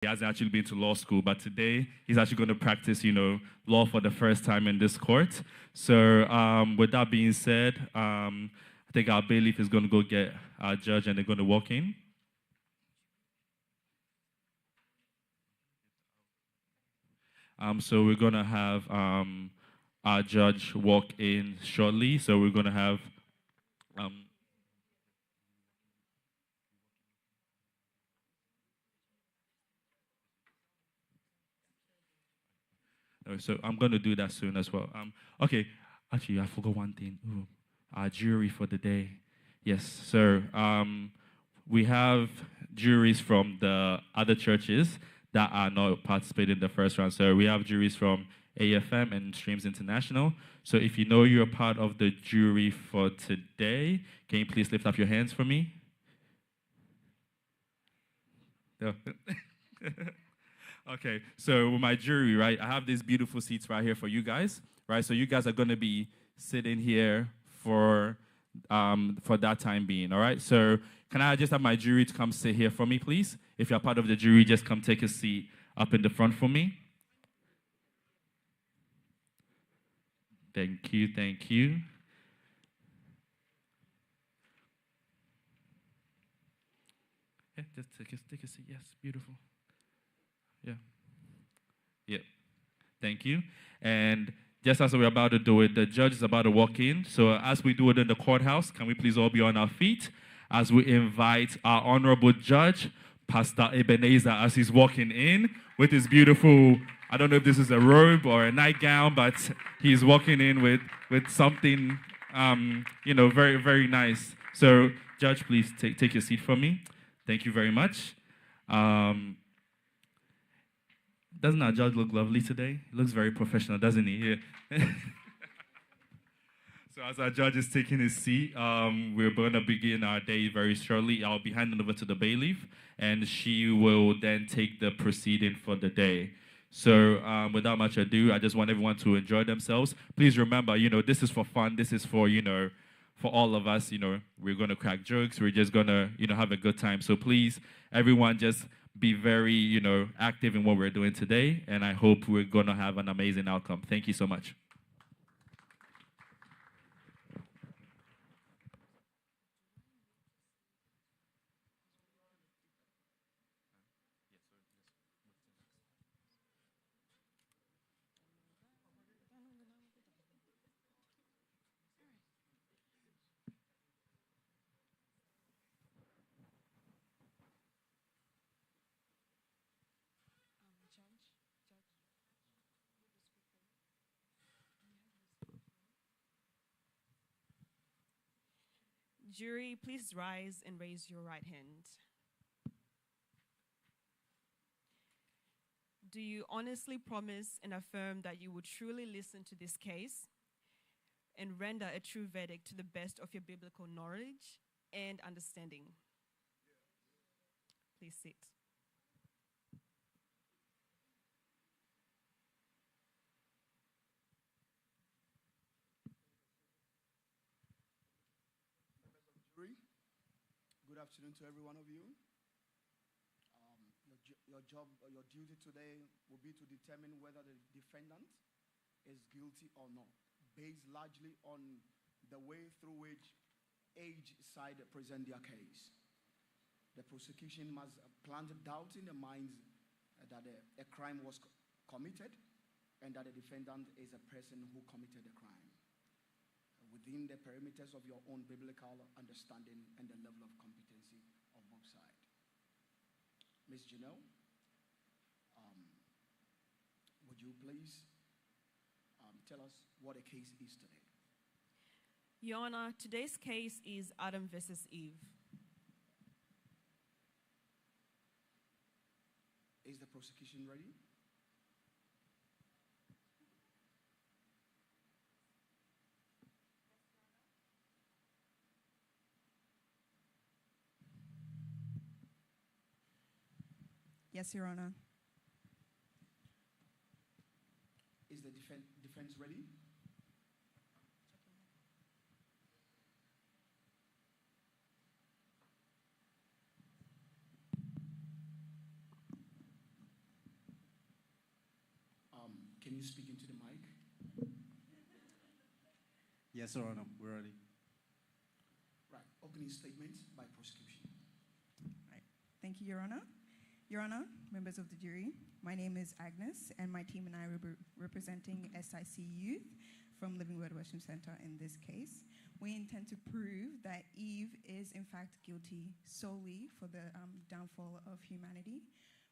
He hasn't actually been to law school, but today he's actually going to practice, law for the first time in this court. So with that being said, I think our bailiff is going to go get our judge and they're going to walk in. So we're going to have our judge walk in shortly. So we're going to have... so I'm going to do that soon as well. Okay, actually, I forgot one thing. Ooh, our jury for the day. Yes, so we have juries from the other churches that are not participating in the first round. So we have juries from AFM and Streams International. So if you know you're part of the jury for today, can you please lift up your hands for me? No. Okay, so with my jury, right, I have these beautiful seats right here for you guys, right? So you guys are going to be sitting here for that time being, all right? So can I just have my jury to come sit here for me, please? If you're part of the jury, just come take a seat up in the front for me. Thank you, thank you. Yeah, just take a seat. Yes, beautiful. Yeah. Yeah. Thank you. And just as we're about to do it, the judge is about to walk in. So as we do it in the courthouse, can we please all be on our feet as we invite our honorable judge, Pastor Ebenezer, as he's walking in with his beautiful, I don't know if this is a robe or a nightgown, but he's walking in with something, very, very nice. So, Judge, please take your seat for me. Thank you very much. Doesn't our judge look lovely today? He looks very professional, doesn't he? Yeah. So as our judge is taking his seat, we're going to begin our day very shortly. I'll be handing over to the bailiff, and she will then take the proceeding for the day. So without much ado, I just want everyone to enjoy themselves. Please remember, this is for fun. This is for, for all of us. We're going to crack jokes. We're just going to, have a good time. So please, everyone, just be very, active in what we're doing today, and I hope we're going to have an amazing outcome. Thank you so much. Jury, please rise and raise your right hand. Do you honestly promise and affirm that you will truly listen to this case and render a true verdict to the best of your biblical knowledge and understanding? Please sit. Good afternoon to every one of you. Your job or your duty today will be to determine whether the defendant is guilty or not, based largely on the way through which each side present their case. The prosecution must plant doubt in the minds that a crime was committed and that the defendant is a person who committed the crime, within the perimeters of your own biblical understanding and the level of competency of both sides. Ms. Janelle, would you please tell us what the case is today? Your Honor, today's case is Adam versus Eve. Is the prosecution ready? Yes, Your Honor. Is the defense ready? can you speak into the mic? Yes, Your Honor, we're ready. Right. Opening statement by prosecution. Right. Thank you, Your Honor. Your Honor, members of the jury, my name is Agnes, and my team and I will be representing SIC Youth from Living Word Worship Center in this case. We intend to prove that Eve is in fact guilty solely for the downfall of humanity.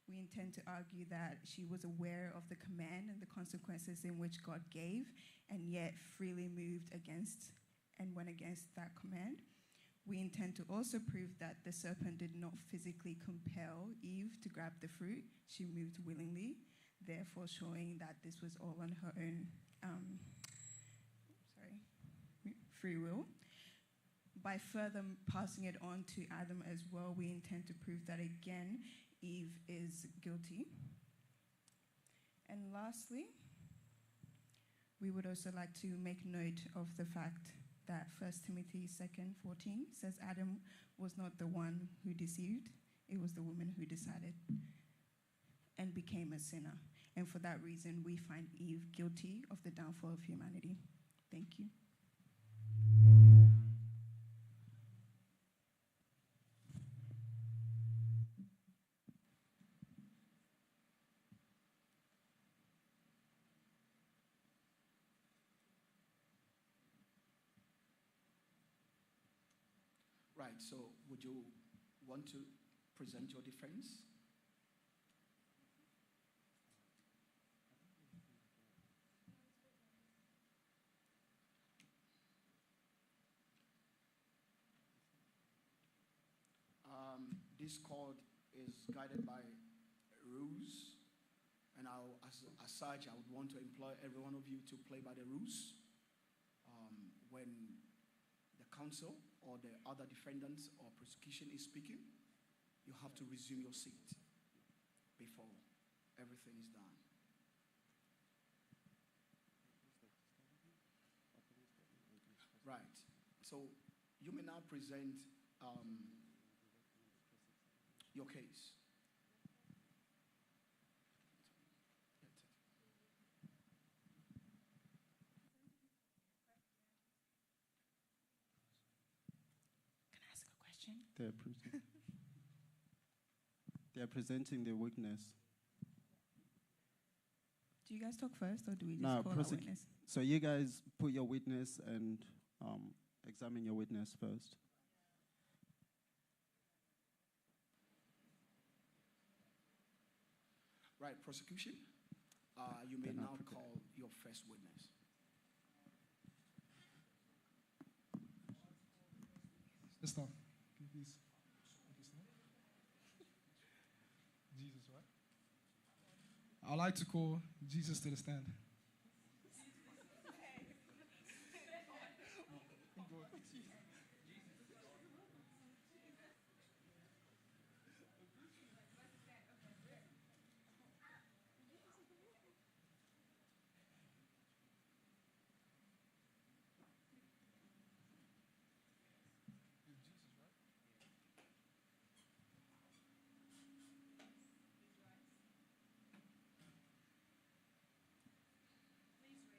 We intend to argue that she was aware of the command and the consequences in which God gave, and yet freely moved against and went against that command. We intend to also prove that the serpent did not physically compel Eve to grab the fruit. She moved willingly, therefore showing that this was all on her own free will. By further passing it on to Adam as well, we intend to prove that again, Eve is guilty. And lastly, we would also like to make note of the fact that 1 Timothy 2:14 says Adam was not the one who deceived, it was the woman who decided and became a sinner. And for that reason, we find Eve guilty of the downfall of humanity. Thank you. Right, so would you want to present your defense? This court is guided by rules, and as such, I would want to employ every one of you to play by the rules. When the counsel or the other defendants or prosecution is speaking, you have to resume your seat before everything is done. Right. So you may now present your case. Can I ask a question? They're presenting the witness. Do you guys talk first, or do we just No, call our witness? So you guys put your witness and examine your witness first. Right, prosecution. You may now call your first witness. Let's start. Can you please? Jesus, right? I'd like to call Jesus to the stand.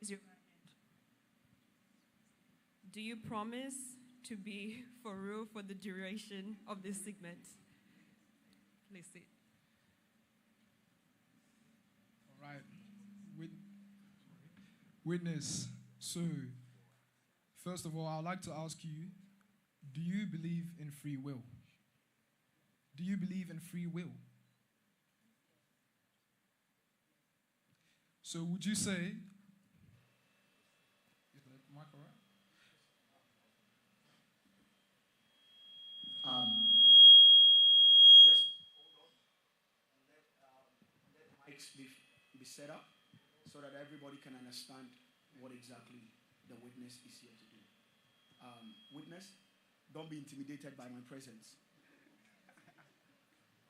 Raise your right hand. Do you promise to be for real for the duration of this segment? Please sit. All right. Witness. So, first of all, I'd like to ask you, do you believe in free will? Do you believe in free will? So would you say, is the mic all right? Just hold on and let mics be set up so that everybody can understand what exactly the witness is here to do. Witness, don't be intimidated by my presence.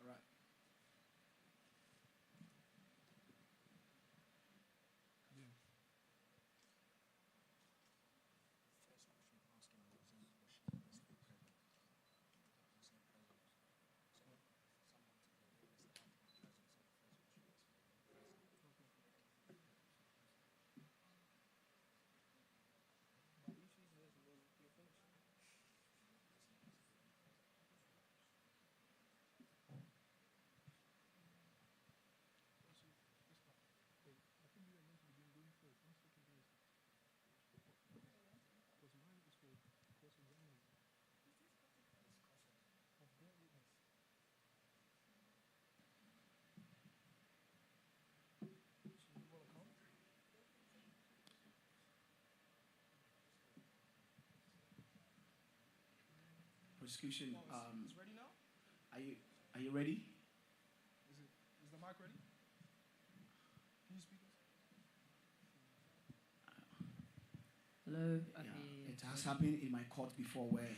All right. prosecution. It's ready now? Are you ready? Is the mic ready? Can you speak? Hello. Yeah, it has happened in my court before where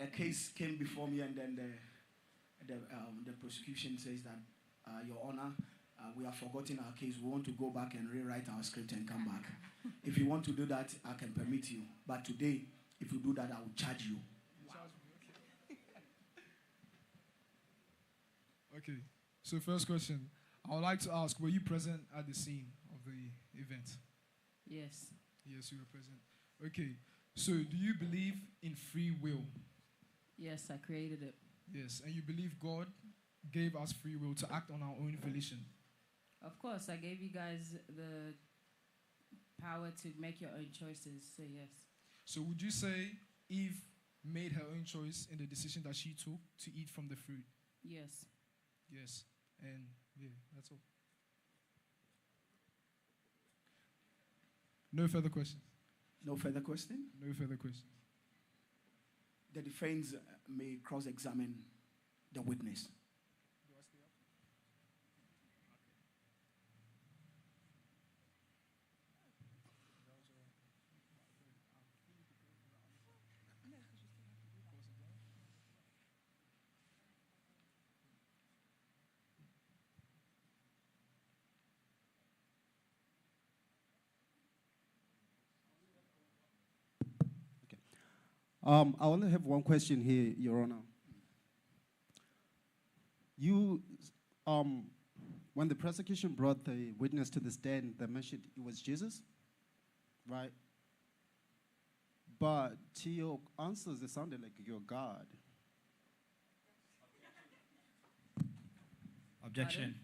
a case came before me and then the prosecution says that, Your Honor, we have forgotten our case. We want to go back and rewrite our script and come back. If you want to do that, I can permit you. But today, if you do that, I will charge you. Okay. So first question, I would like to ask, were you present at the scene of the event? Yes. Yes, you were present. Okay. So do you believe in free will? Yes, I created it. Yes. And you believe God gave us free will to act on our own volition? Of course, I gave you guys the power to make your own choices, so yes. So would you say Eve made her own choice in the decision that she took to eat from the fruit? Yes. Yes. And yeah, that's all. No further questions. No further question? No further questions. The defense may cross-examine the witness. I only have one question here, Your Honor. You, when the prosecution brought the witness to the stand, they mentioned it was Jesus, right? But to your answers, it sounded like you're God. Objection.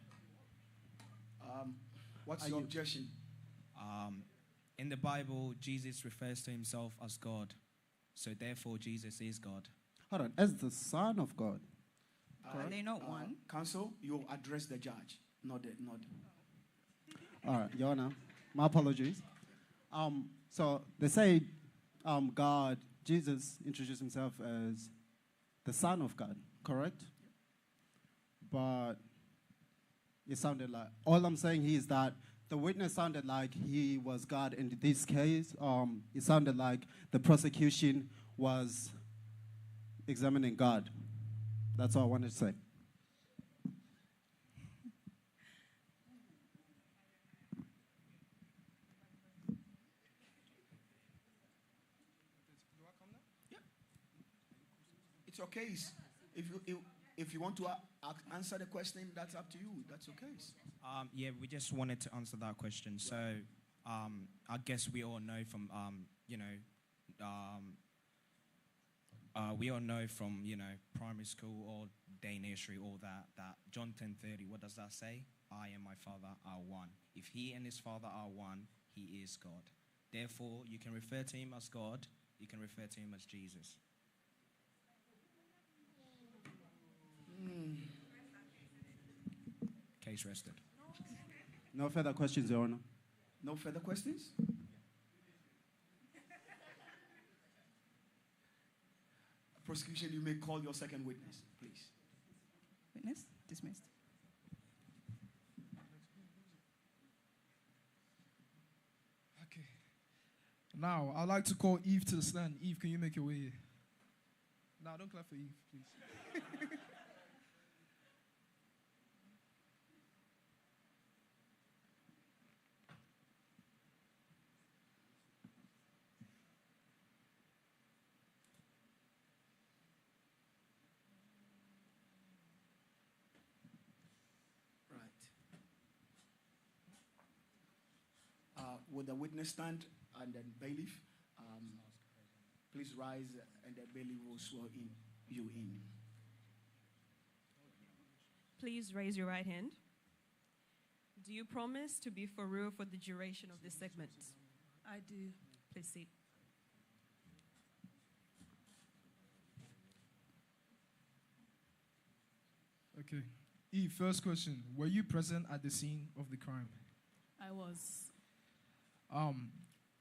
What's Are your you- objection? In the Bible, Jesus refers to himself as God. So therefore, Jesus is God. Hold on, as the Son of God. Are they not one? Counsel, you address the judge, not. All right, Your Honor, my apologies. So they say God, Jesus introduced himself as the Son of God, correct? But it sounded like, all I'm saying here is that the witness sounded like he was God. In this case, it sounded like the prosecution was examining God. That's all I wanted to say. It's your case. If you want to answer the question, that's up to you. That's your case. Yeah, we just wanted to answer that question. So I guess we all know from, we all know from, primary school or day nursery, all that John 10:30, what does that say? I and my Father are one. If he and his Father are one, he is God. Therefore, you can refer to him as God. You can refer to him as Jesus. Case rested. No further questions, Your Honor. No further questions? Prosecution, you may call your second witness, please. Witness dismissed. Okay. Now, I'd like to call Eve to the stand. Eve, can you make your way here? No, don't clap for Eve, please. Will the witness stand and then bailiff? Please rise and the bailiff will swear you in. Please raise your right hand. Do you promise to be for real for the duration of this segment? I do. Please sit. Okay. Eve, first question. Were you present at the scene of the crime? I was.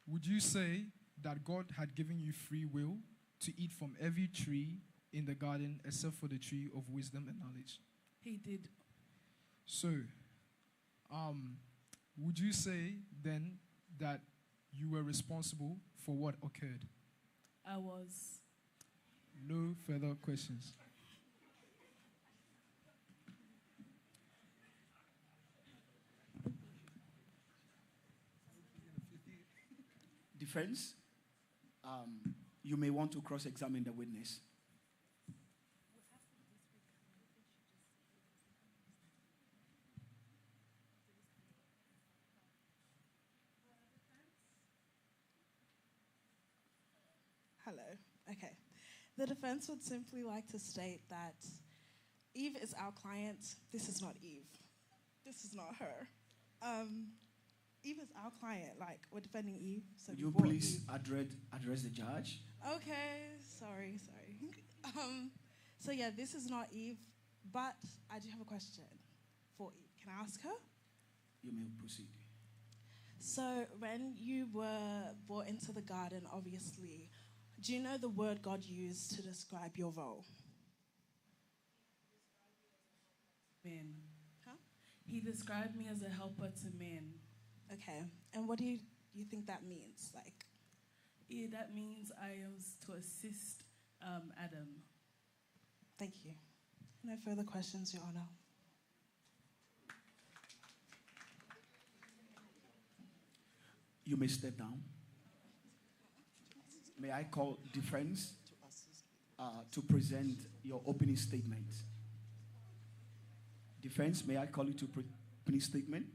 Would you say that God had given you free will to eat from every tree in the garden except for the tree of wisdom and knowledge? He did. So, would you say then that you were responsible for what occurred? I was. No further questions. Defense, you may want to cross-examine the witness. Hello. Okay. The defense would simply like to state that Eve is our client. This is not Eve. This is not her. Eve is our client. Like, we're defending Eve. So Would you before please Eve- address the judge? Okay. Sorry. So yeah, this is not Eve, but I do have a question for Eve. Can I ask her? You may proceed. So when you were brought into the garden, obviously, do you know the word God used to describe your role? Men. Huh? He described me as a helper to men. Okay. And what do you think that means? Like, Yeah, that means I am to assist Adam. thank you. No further questions, Your Honor. You may step down. May I call defense to present your opening statement? Defense, may I call you to opening statement?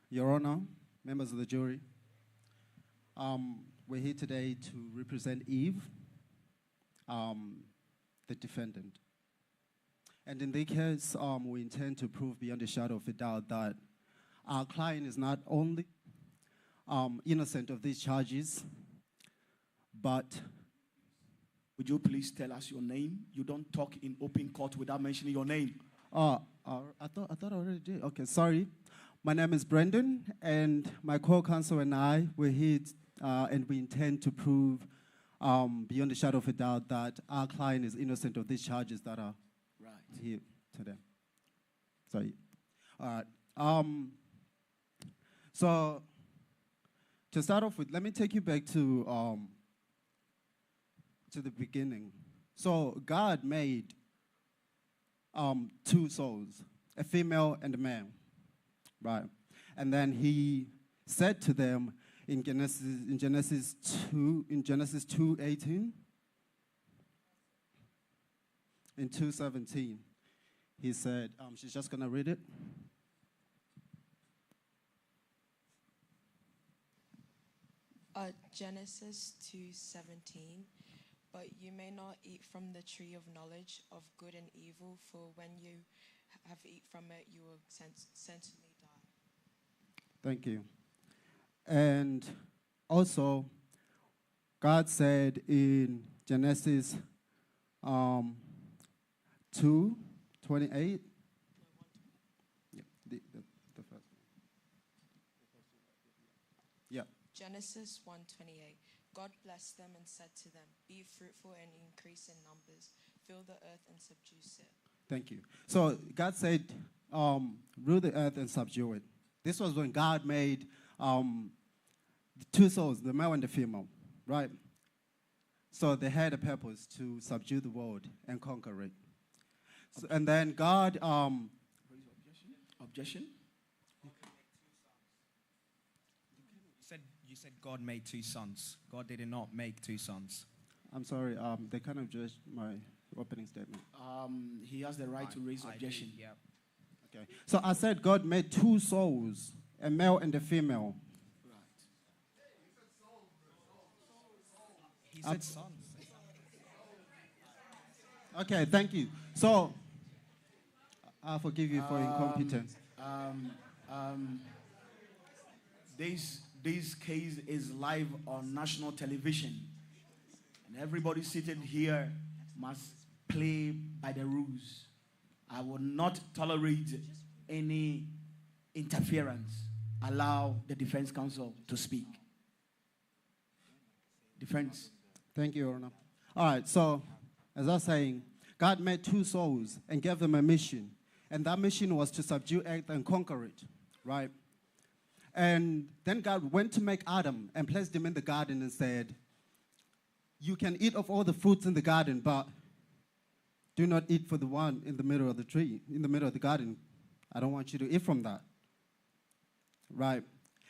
Your Honor, members of the jury, we're here today to represent Eve, the defendant. And in this case, we intend to prove beyond a shadow of a doubt that our client is not only innocent of these charges, but Would you please tell us your name? You don't talk in open court without mentioning your name. I thought I already did. Okay, sorry. My name is Brendan, and my co-counsel and I, we're here, and we intend to prove beyond a shadow of a doubt that our client is innocent of these charges that are here today. Sorry. All right. So, to start off with, let me take you back to the beginning. So, God made two souls, a female and a male, right? And then He said to them in Genesis 2:18, in 2:17, He said, she's just gonna read it. Genesis 2:17. But you may not eat from the tree of knowledge of good and evil, for when you have eat from it, you will certainly die. Thank you. And also, God said in Genesis 2:28. Yeah, the first one. Yeah. Genesis 1:28. God blessed them and said to them, "Be fruitful and increase in numbers, fill the earth and subdue it." Thank you. So God said, rule the earth and subdue it. This was when God made the two souls, the male and the female, right? So they had a purpose to subdue the world and conquer it. So, and then God... Objection? You said God made two sons. God did not make two sons. I'm sorry, they kind of judged my opening statement. He has the right to raise objection. Yeah. Okay. So I said God made two souls, a male and a female. He said sons. Okay, thank you. So, I forgive you for incompetence. This case is live on national television. And everybody seated here must play by the rules. I will not tolerate any interference. Allow the defense counsel to speak. Defense. Thank you, Your Honor. All right, so as I was saying, God made two souls and gave them a mission. And that mission was to subdue earth and conquer it, right? And then God went to make Adam and placed him in the garden and said, you can eat of all the fruits in the garden, but do not eat for the one in the middle of the tree, in the middle of the garden. I don't want you to eat from that, right?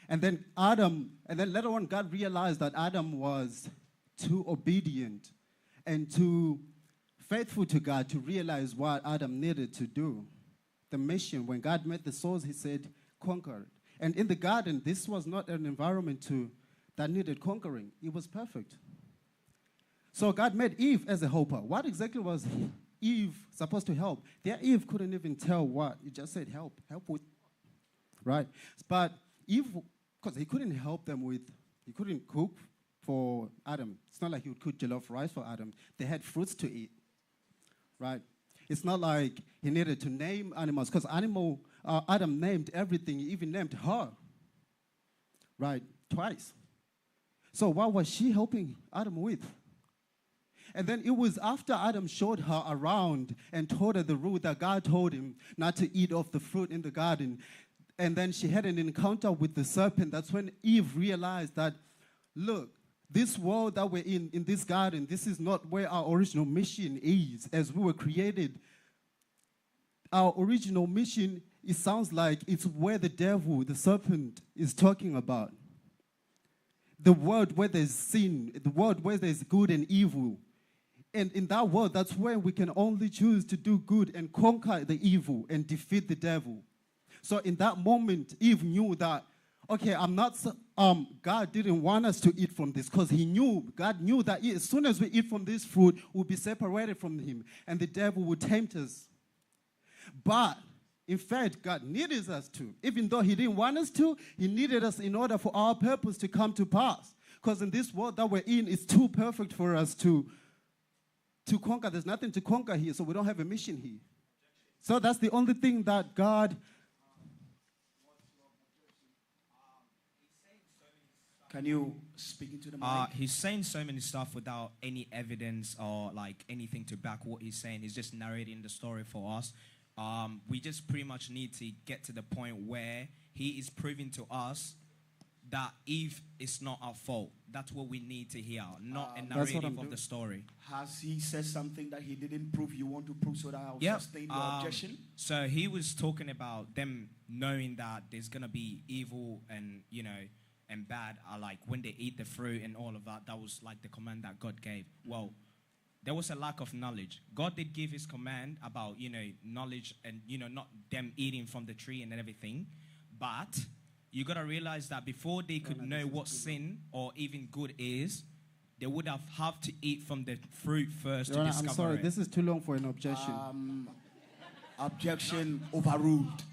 And then later on, God realized that Adam was too obedient and too faithful to God to realize what Adam needed to do. The mission, when God made the souls, he said, conquer it. And in the garden, this was not an environment that needed conquering. It was perfect. So God made Eve as a helper. What exactly was Eve supposed to help? Their Eve couldn't even tell what. He just said help with, right? But Eve, because he couldn't help them with, he couldn't cook for Adam. It's not like he would cook jollof rice for Adam. They had fruits to eat, right? It's not like he needed to name animals, because Adam named everything. He even named her, right, twice. So what was she helping Adam with? And then it was after Adam showed her around and told her the rule that God told him not to eat of the fruit in the garden. And then she had an encounter with the serpent. That's when Eve realized that, look, this world that we're in this garden, this is not where our original mission is. As we were created, our original mission, it sounds like it's where the devil, the serpent, is talking about. The world where there's sin, the world where there's good and evil. And in that world, that's where we can only choose to do good and conquer the evil and defeat the devil. So in that moment, Eve knew that, okay, God didn't want us to eat from this, because God knew that as soon as we eat from this fruit, we'll be separated from him, and the devil would tempt us. But in fact, God needed us to. Even though he didn't want us to, he needed us in order for our purpose to come to pass. Because in this world that we're in, it's too perfect for us to conquer. There's nothing to conquer here, so we don't have a mission here. So that's the only thing that God... Can you speak into the mic? He's saying so many stuff without any evidence or like anything to back what he's saying. He's just narrating the story for us. We just pretty much need to get to the point where he is proving to us that Eve is not our fault. That's what we need to hear, not a narrative of the story. Has he said something that he didn't prove you want to prove, so that I'll sustain your objection? So he was talking about them knowing that there's going to be evil and, and bad, like when they eat the fruit and all of that. That was like the command that God gave. Well, there was a lack of knowledge. God did give his command about, knowledge and, not them eating from the tree and everything. But you got to realize that before they could know what sin or even good is, they would have to eat from the fruit first to discover I'm sorry, it. this is too long for an objection. Objection overruled.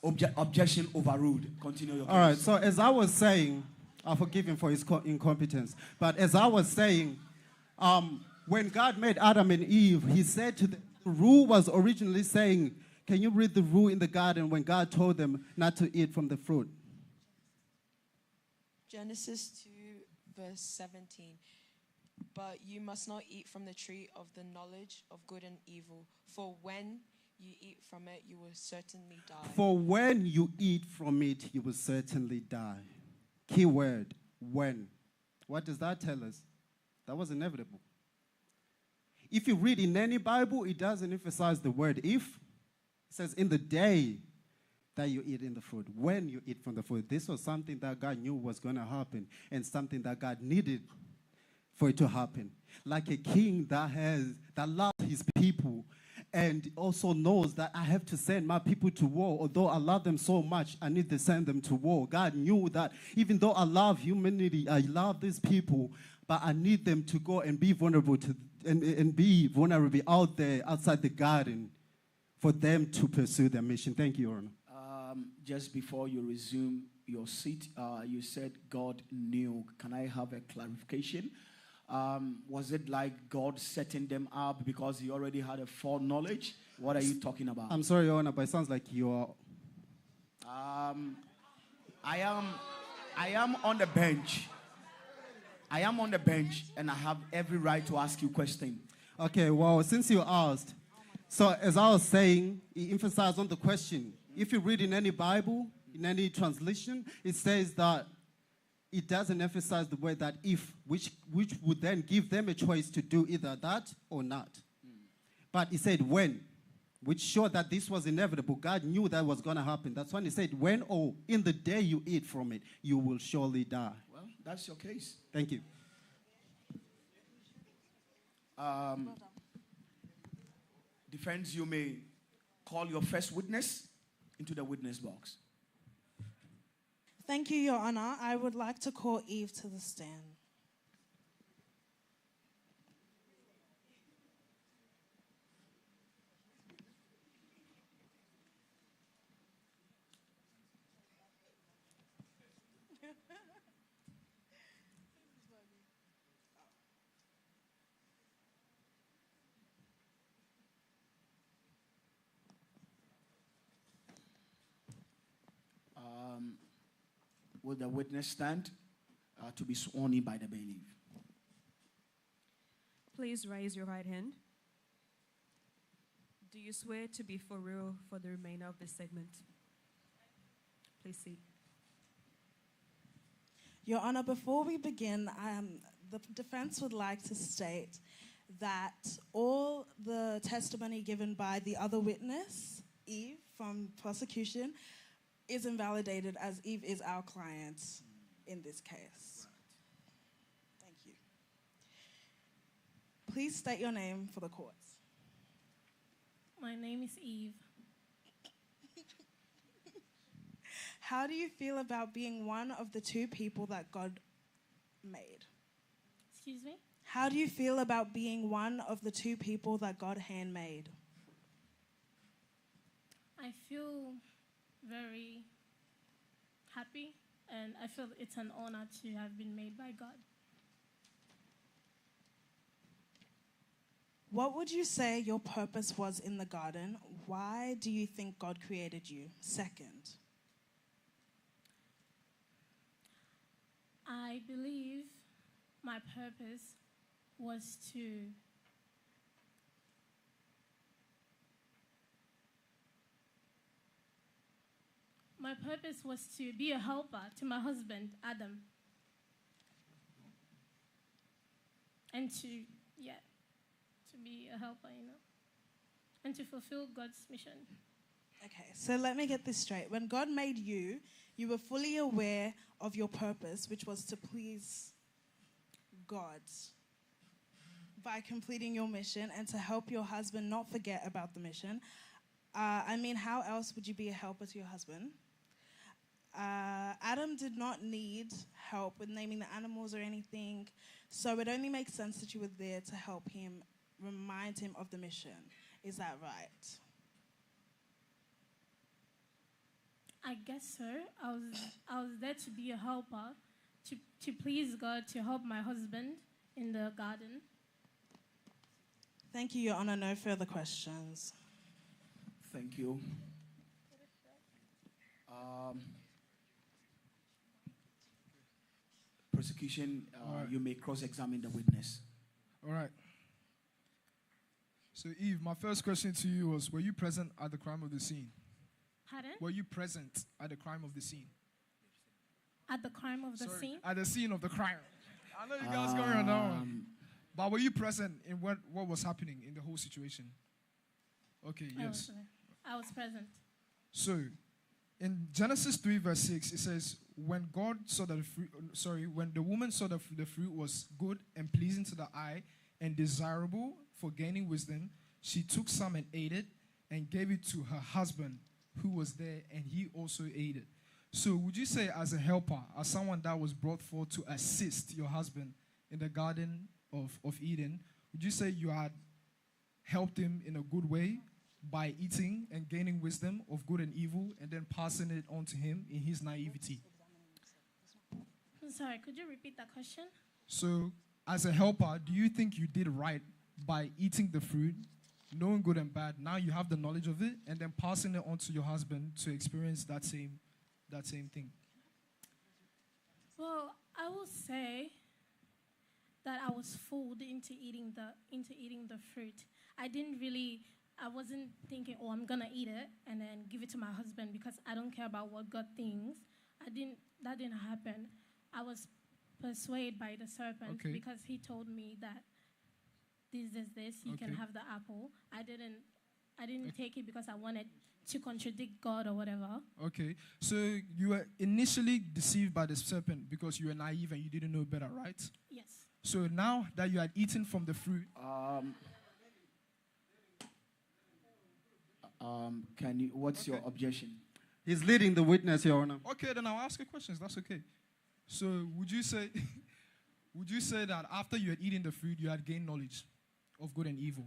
Objection overruled. Continue your case. All right, so as I was saying, I forgive him for his incompetence, but as I was saying, when God made Adam and Eve, he said to them, the rule was originally saying, can you read the rule in the garden when God told them not to eat from the fruit? Genesis 2, verse 17. But you must not eat from the tree of the knowledge of good and evil, for when you eat from it, you will certainly die. For when you eat from it, you will certainly die. Key word, when. What does that tell us? That was inevitable. If you read in any Bible, it doesn't emphasize the word if. It says in the day that you eat in the fruit, when you eat from the fruit. This was something that God knew was going to happen and something that God needed for it to happen. Like a king that loves his people and also knows that I have to send my people to war. Although I love them so much, I need to send them to war. God knew that even though I love humanity, I love these people, but I need them to go and be vulnerable and be vulnerable out there, outside the garden, for them to pursue their mission. Thank you, Your Honor. Just before you resume your seat, you said God knew. Can I have a clarification? Was it like God setting them up because he already had a foreknowledge? What are you talking about? I'm sorry, Your Honor, but it sounds like you're... I am on the bench. I am on the bench, and I have every right to ask you questions. Okay, well, since you asked, so as I was saying, he emphasized on the question. If you read in any Bible, in any translation, it says that it doesn't emphasize the word that if, which would then give them a choice to do either that or not. But it said when, which showed that this was inevitable. God knew that was going to happen. That's when he said, when or in the day you eat from it, you will surely die. Well, that's your case. Thank you. Defense, you may call your first witness into the witness box. Thank you, Your Honor. I would like to call Eve to the stand. Will the witness stand to be sworn in by the bailiff? Please raise your right hand. Do you swear to be for real for the remainder of this segment? Please sit. Your Honor, before we begin, the defense would like to state that all the testimony given by the other witness, Eve, from prosecution, is invalidated as Eve is our client in this case. Thank you. Please state your name for the courts. My name is Eve. How do you feel about being one of the two people that God made? Excuse me? How do you feel about being one of the two people that God handmade? I feel very happy, and I feel it's an honor to have been made by God. What would you say your purpose was in the garden? Why do you think God created you? Second. I believe my purpose was to be a helper to my husband, Adam. And to be a helper, and to fulfill God's mission. Okay, so let me get this straight. When God made you, you were fully aware of your purpose, which was to please God by completing your mission and to help your husband not forget about the mission. How else would you be a helper to your husband? Adam did not need help with naming the animals or anything, so it only makes sense that you were there to help him, remind him of the mission. Is that right? I guess so. I was there to be a helper, to please God, to help my husband in the garden. Thank you, Your Honor. No further questions. Thank you. Prosecution, right. You may cross-examine the witness. All right. So, Eve, my first question to you was, were you present at the crime of the scene? Pardon? Were you present at the crime of the scene? At the crime of the scene? At the scene of the crime. I know you guys going on that one. But were you present in what was happening in the whole situation? Okay, yes. I was present. So, in Genesis 3 verse 6, it says, when the woman saw that the fruit was good and pleasing to the eye and desirable for gaining wisdom, she took some and ate it and gave it to her husband who was there, and he also ate it. So would you say, as a helper, as someone that was brought forth to assist your husband in the Garden of Eden, would you say you had helped him in a good way by eating and gaining wisdom of good and evil and then passing it on to him in his naivety? I'm sorry, could you repeat that question? So as a helper, do you think you did right by eating the fruit, knowing good and bad? Now you have the knowledge of it, and then passing it on to your husband to experience that same thing. Well, I will say that I was fooled into eating the fruit. I wasn't thinking, oh, I'm gonna eat it and then give it to my husband because I don't care about what God thinks. That didn't happen. I was persuaded by the serpent because he told me that this, you can have the apple. I didn't take it because I wanted to contradict God or whatever. Okay, so you were initially deceived by the serpent because you were naive and you didn't know better, right? Yes. So now that you had eaten from the fruit, what's your objection? He's leading the witness, Your Honor. okay, then I'll ask you questions. That's okay. So would you say that after you had eaten the fruit, you had gained knowledge of good and evil?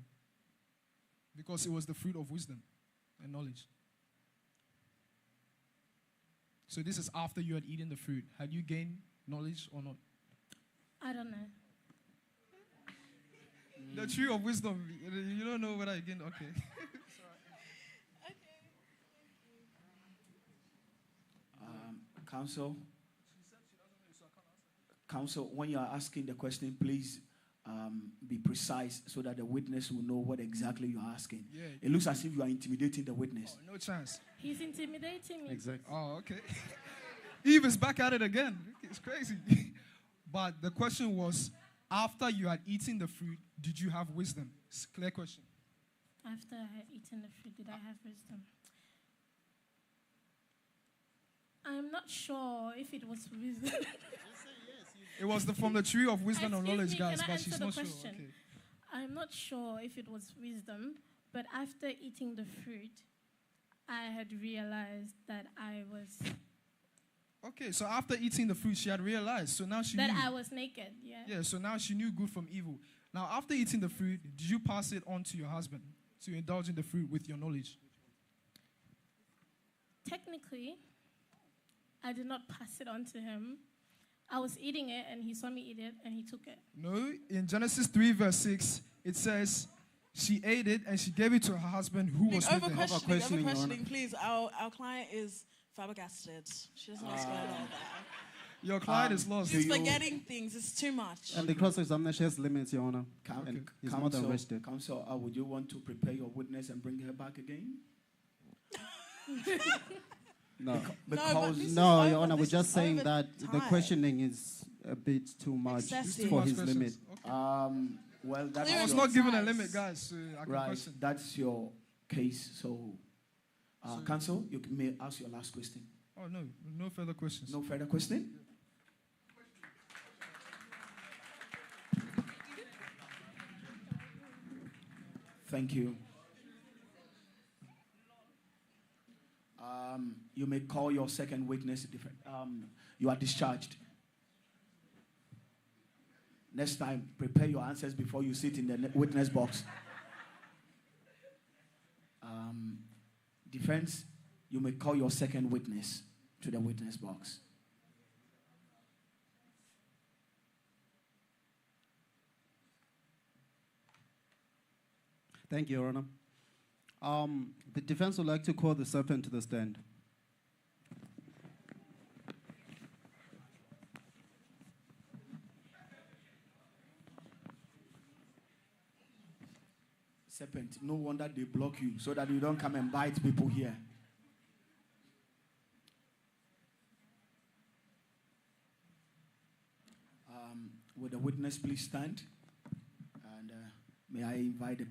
Because it was the fruit of wisdom and knowledge. So this is after you had eaten the fruit. Had you gained knowledge or not? I don't know. The tree of wisdom. You don't know whether I gained. Okay. Counsel, when you are asking the question, please be precise so that the witness will know what exactly you are asking. Yeah. It looks as if you are intimidating the witness. Oh, no chance. He's intimidating me. Exactly. Oh, okay. Eve is back at it again. It's crazy. But the question was, after you had eaten the fruit, did you have wisdom? It's a clear question. After I had eaten the fruit, did I have wisdom? I'm not sure if it was wisdom. It was from the tree of wisdom and Excuse knowledge, me, guys, can I but answer she's the not sure. question? Okay. I'm not sure if it was wisdom, but after eating the fruit, I had realized that I was Okay, so after eating the fruit, she had realized. So now she that knew. I was naked. Yeah. Yeah, so now she knew good from evil. Now, after eating the fruit, did you pass it on to your husband to indulge in the fruit with your knowledge? Technically, I did not pass it on to him. I was eating it, and he saw me eat it, and he took it. No, in Genesis 3, verse 6, it says she ate it and she gave it to her husband who was with her. Over-questioning, please. Our client is flabbergasted. She doesn't know what's going on with that. Your client is lost. She's forgetting things. It's too much. And the cross-examination has limits, Your Honor. And he's more than rested. Counsel, would you want to prepare your witness and bring her back again? No. Because no, Your Honor, we're just saying that the questioning is a bit too much Excessive. for his limit. Well, that's I was your, not given a limit, guys. So I can right. question. That's your case. So, counsel, you may ask your last question. Oh, no. No further questions. No further question? Thank you. You may call your second witness different. You are discharged. Next time, prepare your answers before you sit in the witness box. Defense, you may call your second witness to the witness box. Thank you, Your Honor. The defense would like to call the serpent to the stand. Serpent, no wonder they block you so that you don't come and bite people here. Would the witness please stand? And may I invite the